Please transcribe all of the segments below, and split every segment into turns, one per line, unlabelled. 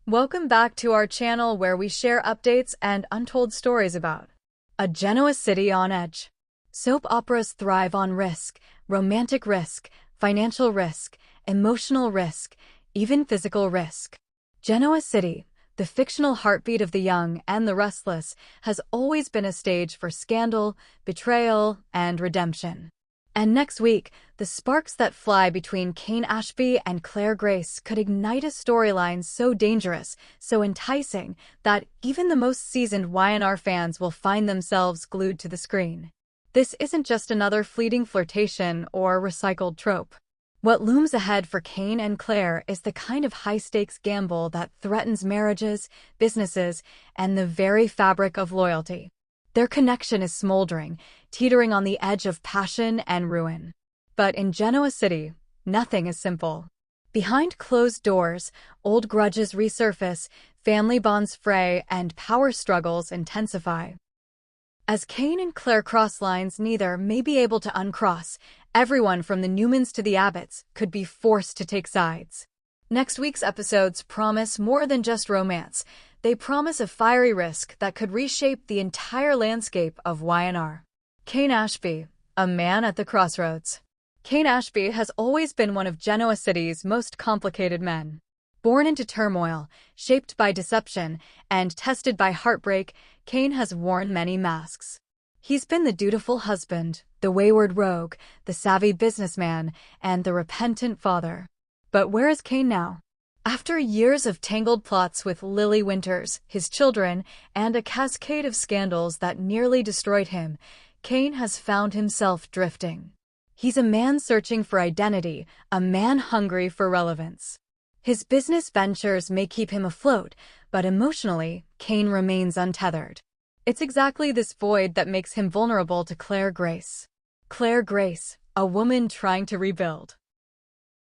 Welcome back to our channel where we share updates and untold stories about a Genoa city on edge. Soap operas thrive on risk, romantic risk, financial risk, emotional risk, even physical risk. Genoa City, the fictional heartbeat of the young and the restless, has always been a stage for scandal, betrayal, and redemption. And next week, the sparks that fly between Kane Ashby and Claire Grace could ignite a storyline so dangerous, so enticing, that even the most seasoned Y&R fans will find themselves glued to the screen. This isn't just another fleeting flirtation or recycled trope. What looms ahead for Kane and Claire is the kind of high-stakes gamble that threatens marriages, businesses, and the very fabric of loyalty. Their connection is smoldering, teetering on the edge of passion and ruin. But in Genoa City, nothing is simple. Behind closed doors, old grudges resurface, family bonds fray, and power struggles intensify. As Kane and Claire cross lines neither may be able to uncross, everyone from the Newmans to the Abbotts could be forced to take sides. Next week's episodes promise more than just romance. They promise a fiery risk that could reshape the entire landscape of Y&R. Kane Ashby, a man at the crossroads. Kane Ashby has always been one of Genoa City's most complicated men. Born into turmoil, shaped by deception, and tested by heartbreak, Kane has worn many masks. He's been the dutiful husband, the wayward rogue, the savvy businessman, and the repentant father. But where is Kane now? After years of tangled plots with Lily Winters, his children, and a cascade of scandals that nearly destroyed him, Kane has found himself drifting. He's a man searching for identity, a man hungry for relevance. His business ventures may keep him afloat, but emotionally, Kane remains untethered. It's exactly this void that makes him vulnerable to Claire Grace. Claire Grace, a woman trying to rebuild.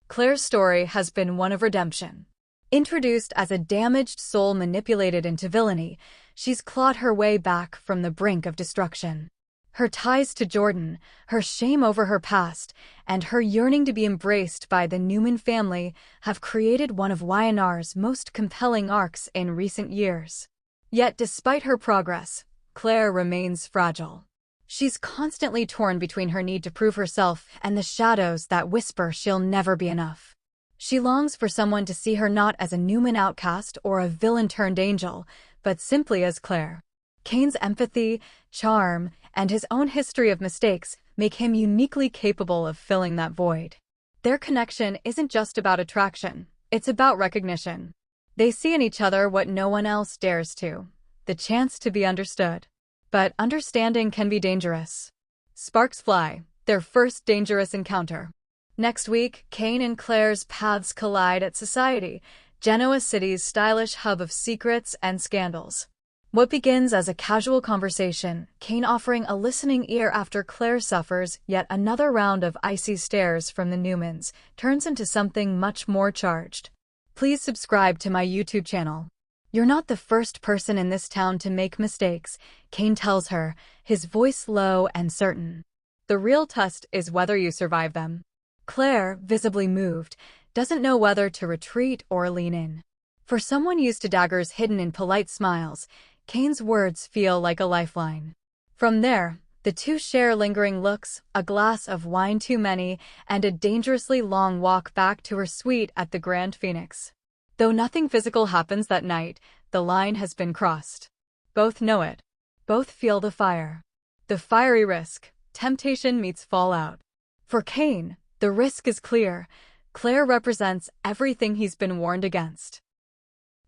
Claire's story has been one of redemption. Introduced as a damaged soul manipulated into villainy, she's clawed her way back from the brink of destruction. Her ties to Jordan, her shame over her past, and her yearning to be embraced by the Newman family have created one of Y&R's most compelling arcs in recent years. Yet despite her progress, Claire remains fragile. She's constantly torn between her need to prove herself and the shadows that whisper she'll never be enough. She longs for someone to see her not as a Newman outcast or a villain-turned-angel, but simply as Claire. Kane's empathy, charm, and his own history of mistakes make him uniquely capable of filling that void. Their connection isn't just about attraction, it's about recognition. They see in each other what no one else dares to, the chance to be understood. But understanding can be dangerous. Sparks fly, their first dangerous encounter. Next week, Kane and Claire's paths collide at Society, Genoa City's stylish hub of secrets and scandals. What begins as a casual conversation, Kane offering a listening ear after Claire suffers yet another round of icy stares from the Newmans, turns into something much more charged. Please subscribe to my YouTube channel. You're not the first person in this town to make mistakes, Kane tells her, his voice low and certain. The real test is whether you survive them. Claire, visibly moved, doesn't know whether to retreat or lean in. For someone used to daggers hidden in polite smiles, Kane's words feel like a lifeline. From there, the two share lingering looks, a glass of wine too many, and a dangerously long walk back to her suite at the Grand Phoenix. Though nothing physical happens that night, the line has been crossed. Both know it. Both feel the fire. The fiery risk, temptation meets fallout. For Kane, the risk is clear. Claire represents everything he's been warned against.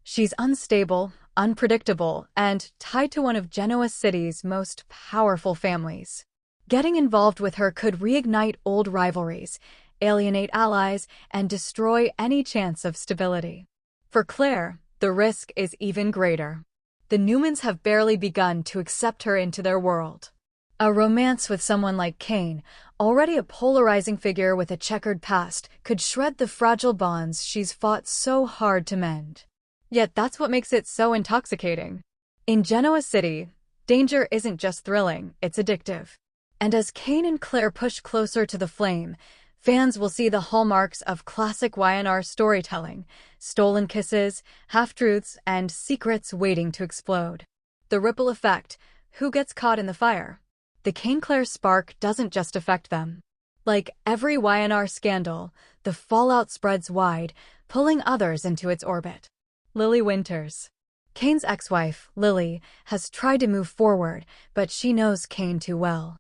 She's unstable, unpredictable, and tied to one of Genoa City's most powerful families. Getting involved with her could reignite old rivalries, alienate allies, and destroy any chance of stability. For Claire, the risk is even greater. The Newmans have barely begun to accept her into their world. A romance with someone like Kane, already a polarizing figure with a checkered past, could shred the fragile bonds she's fought so hard to mend. Yet that's what makes it so intoxicating. In Genoa City, danger isn't just thrilling, it's addictive. And as Kane and Claire push closer to the flame, Fans will see the hallmarks of classic YNR storytelling: stolen kisses, half-truths, and secrets waiting to explode. The ripple effect: who gets caught in the fire? The Kane-Claire spark doesn't just affect them. Like every YNR scandal, the fallout spreads wide, pulling others into its orbit. Lily Winters. Kane's ex-wife, Lily, has tried to move forward, but she knows Kane too well.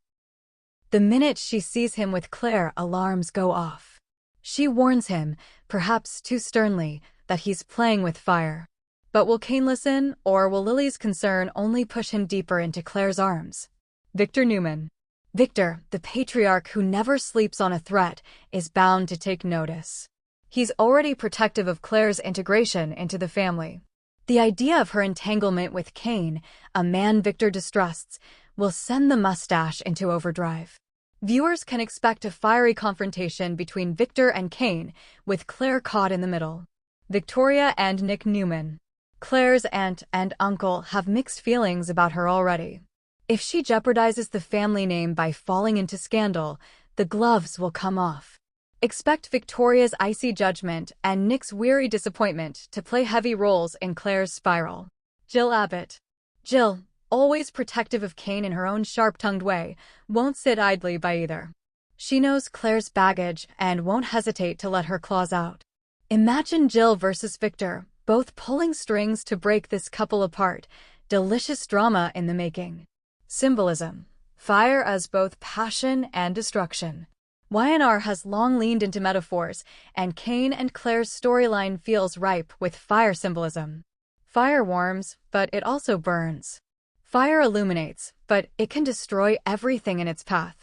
The minute she sees him with Claire, alarms go off. She warns him, perhaps too sternly, that he's playing with fire. But will Kane listen, or will Lily's concern only push him deeper into Claire's arms? Victor Newman. Victor, the patriarch who never sleeps on a threat, is bound to take notice. He's already protective of Claire's integration into the family. The idea of her entanglement with Kane, a man Victor distrusts, will send the mustache into overdrive. Viewers can expect a fiery confrontation between Victor and Kane, with Claire caught in the middle. Victoria and Nick Newman. Claire's aunt and uncle have mixed feelings about her already. If she jeopardizes the family name by falling into scandal, the gloves will come off. Expect Victoria's icy judgment and Nick's weary disappointment to play heavy roles in Claire's spiral. Jill Abbott. Jill, always protective of Kane in her own sharp-tongued way, won't sit idly by either. She knows Claire's baggage and won't hesitate to let her claws out. Imagine Jill versus Victor, both pulling strings to break this couple apart. Delicious drama in the making. Symbolism. Fire as both passion and destruction. YNR has long leaned into metaphors, and Kane and Claire's storyline feels ripe with fire symbolism. Fire warms, but it also burns. Fire illuminates, but it can destroy everything in its path.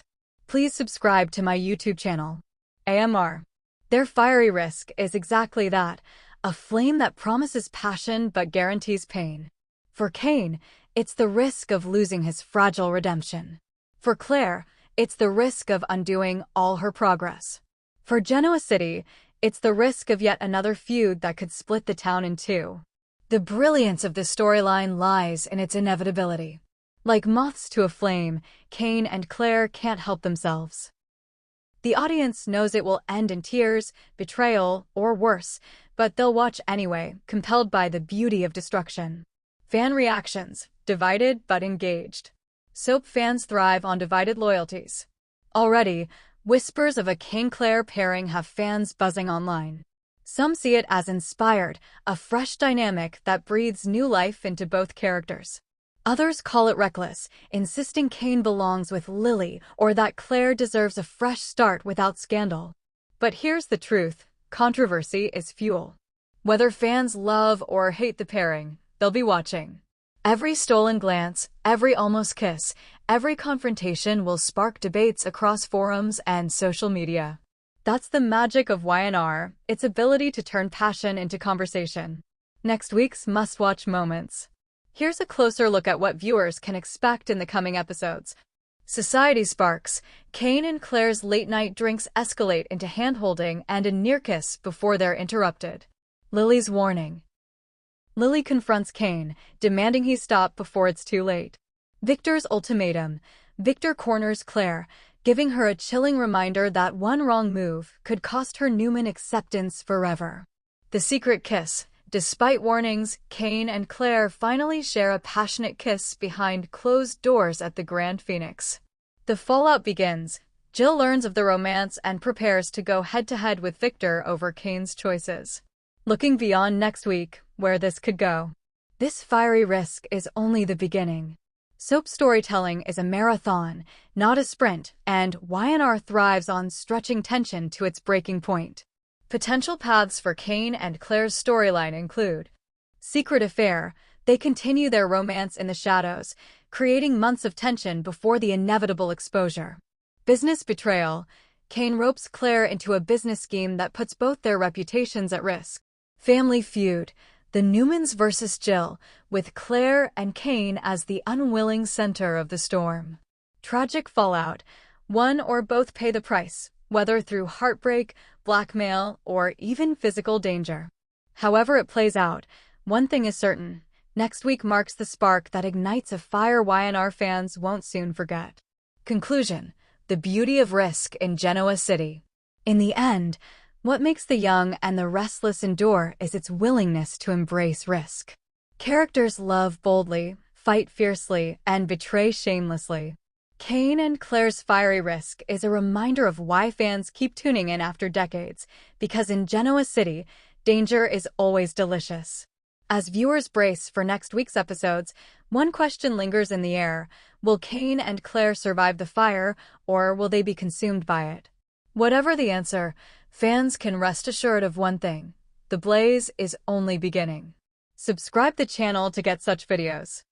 Please subscribe to my YouTube channel. AMR. Their fiery risk is exactly that, a flame that promises passion but guarantees pain. For Kane, it's the risk of losing his fragile redemption. For Claire, it's the risk of undoing all her progress. For Genoa City, it's the risk of yet another feud that could split the town in two. The brilliance of this storyline lies in its inevitability. Like moths to a flame, Kane and Claire can't help themselves. The audience knows it will end in tears, betrayal, or worse, but they'll watch anyway, compelled by the beauty of destruction. Fan reactions: divided but engaged. Soap fans thrive on divided loyalties. Already, whispers of a Kane-Claire pairing have fans buzzing online. Some see it as inspired, a fresh dynamic that breathes new life into both characters. Others call it reckless, insisting Kane belongs with Lily or that Claire deserves a fresh start without scandal. But here's the truth: controversy is fuel. Whether fans love or hate the pairing, they'll be watching. Every stolen glance, every almost kiss, every confrontation will spark debates across forums and social media. That's the magic of YNR, its ability to turn passion into conversation. Next week's must-watch moments. Here's a closer look at what viewers can expect in the coming episodes. Society sparks. Kane and Claire's late-night drinks escalate into hand-holding and a near-kiss before they're interrupted. Lily's warning. Lily confronts Kane, demanding he stop before it's too late. Victor's ultimatum. Victor corners Claire, giving her a chilling reminder that one wrong move could cost her Newman acceptance forever. The secret kiss. Despite warnings, Kane and Claire finally share a passionate kiss behind closed doors at the Grand Phoenix. The fallout begins. Jill learns of the romance and prepares to go head-to-head with Victor over Kane's choices. Looking beyond next week, where this could go. This fiery risk is only the beginning. Soap storytelling is a marathon, not a sprint, and YNR thrives on stretching tension to its breaking point. Potential paths for Kane and Claire's storyline include: secret affair. They continue their romance in the shadows, creating months of tension before the inevitable exposure. Business betrayal. Kane ropes Claire into a business scheme that puts both their reputations at risk. Family feud. The Newmans versus Jill, with Claire and Kane as the unwilling center of the storm. Tragic fallout. One or both pay the price, whether through heartbreak, blackmail, or even physical danger. However it plays out, one thing is certain: next week marks the spark that ignites a fire YNR fans won't soon forget. Conclusion: the beauty of risk in Genoa City. In the end, what makes the young and the restless endure is its willingness to embrace risk. Characters love boldly, fight fiercely, and betray shamelessly. Kane and Claire's fiery risk is a reminder of why fans keep tuning in after decades, because in Genoa City, danger is always delicious. As viewers brace for next week's episodes, one question lingers in the air: will Kane and Claire survive the fire, or will they be consumed by it? Whatever the answer, fans can rest assured of one thing: the blaze is only beginning. Subscribe the channel to get such videos.